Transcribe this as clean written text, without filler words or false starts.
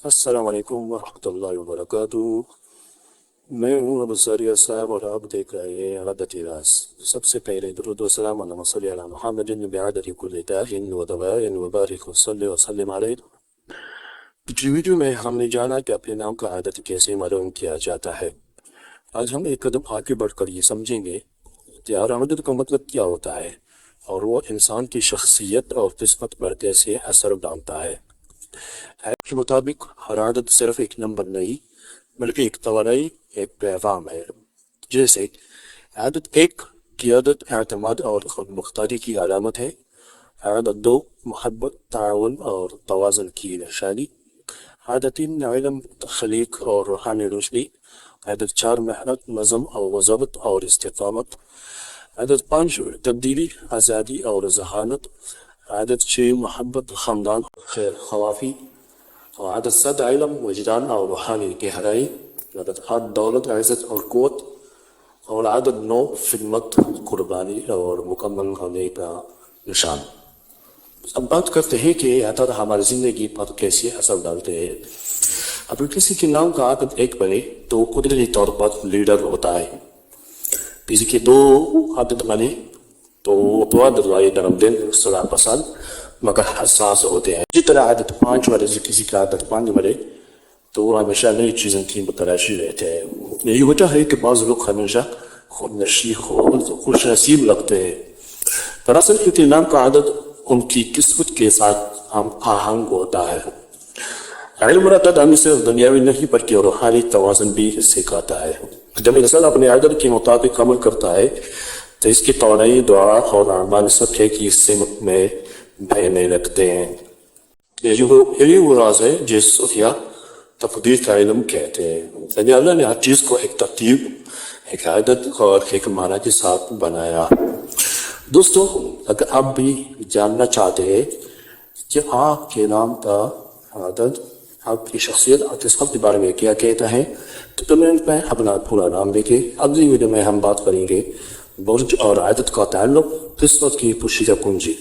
السلام علیکم ورحمۃ اللہ وبرکاتہ۔ میں ہوں ابو ذریعہ صاحب اور آپ دیکھ رہے ہیں عادت راز۔ سب سے پہلے درود و سلام اللہم صلی علی محمد بعدد کل داء و دواء وبارک وصلی وسلم علیہ۔ پچھلی ویڈیو میں ہم نے جانا کہ اپنے نام کا عادت کیسے معلوم کیا جاتا ہے۔ آج ہم ایک قدم آگے بڑھ کر یہ سمجھیں گے کہ عادت کا مطلب کیا ہوتا ہے اور وہ انسان کی شخصیت اور قسمت پر کیسے اثر ڈالتا ہے۔ ایپ کے مطابق ہر عادت صرف ایک نمبر نہیں بلکہ ایک توانائی، ایک پیغام ہے۔ جیسے عادت 1 قیادت، اعتماد اور خود مختاری کی علامت ہے۔ عادت 2 محبت، تعاون اور توازن کی نشانی۔ عادت 3 علم، تخلیق اور روحانی روشنی۔ عادت 4 محنت، نظم اور ضبط اور استقامت۔ عادت 5 تبدیلی، آزادی اور ذہانت۔ عادت 6 محبت، خاندان، خیر خوافی۔ عادت 7 علم، وجدان اور روحانی گہرائی۔ عادت 8 دولت، عزت اور قوت۔ اور عادت 9 خدمت، قربانی اور مکمل ہونے کا نشان۔ اب بات کرتے ہیں کہ عادت ہماری زندگی پر کیسے اثر ڈالتے ہیں۔ اگر کسی کے نام کا عادت 1 بنے تو قدرتی طور پر لیڈر ہوتا ہے۔ کسی کے 2 عادت بنے تو رائے نرم دل، صلاح پسند مگر حساس ہوتے ہیں۔ اسی طرح عادت 5 والے سے کسی کا عادت 5 بنے تو وہ ہمیشہ نئی چیزوں کی متلاشی رہتے ہیں۔ یہی وجہ ہے کہ بعض لوگ ہمیشہ خوش نصیب لگتے ہیں۔ دراصل ان کے نام کا عادت ان کی قسمت کے ساتھ ہم آہنگ ہوتا ہے۔ علم مرتد ہمیں صرف دنیاوی نہیں بلکہ روحانی توازن بھی سکھاتا ہے۔ جب انسان اپنے عادت کے مطابق عمل کرتا ہے تو اس کی توانائی، دعا اور اعمال سب ایک ہی سمت میں بہنے لگتے ہیں۔ یہی وہ راز ہے جس یا تقدیر کا علم کہتے ہیں۔ یعنی اللہ نے ہر چیز کو ایک ترتیب، ایک عادت اور ایک معنی کے ساتھ بنایا۔ دوستو، اگر آپ بھی جاننا چاہتے ہیں کہ آپ کے نام کا عادت آپ کی شخصیت اور قسمت کے بارے میں کیا کہتا ہے تو کمنٹ میں اپنا پورا نام لکھیں۔ اگلی ویڈیو میں ہم بات کریں گے برج اور عادت کا تعلق، قسمت کی پوشیدہ کنجی۔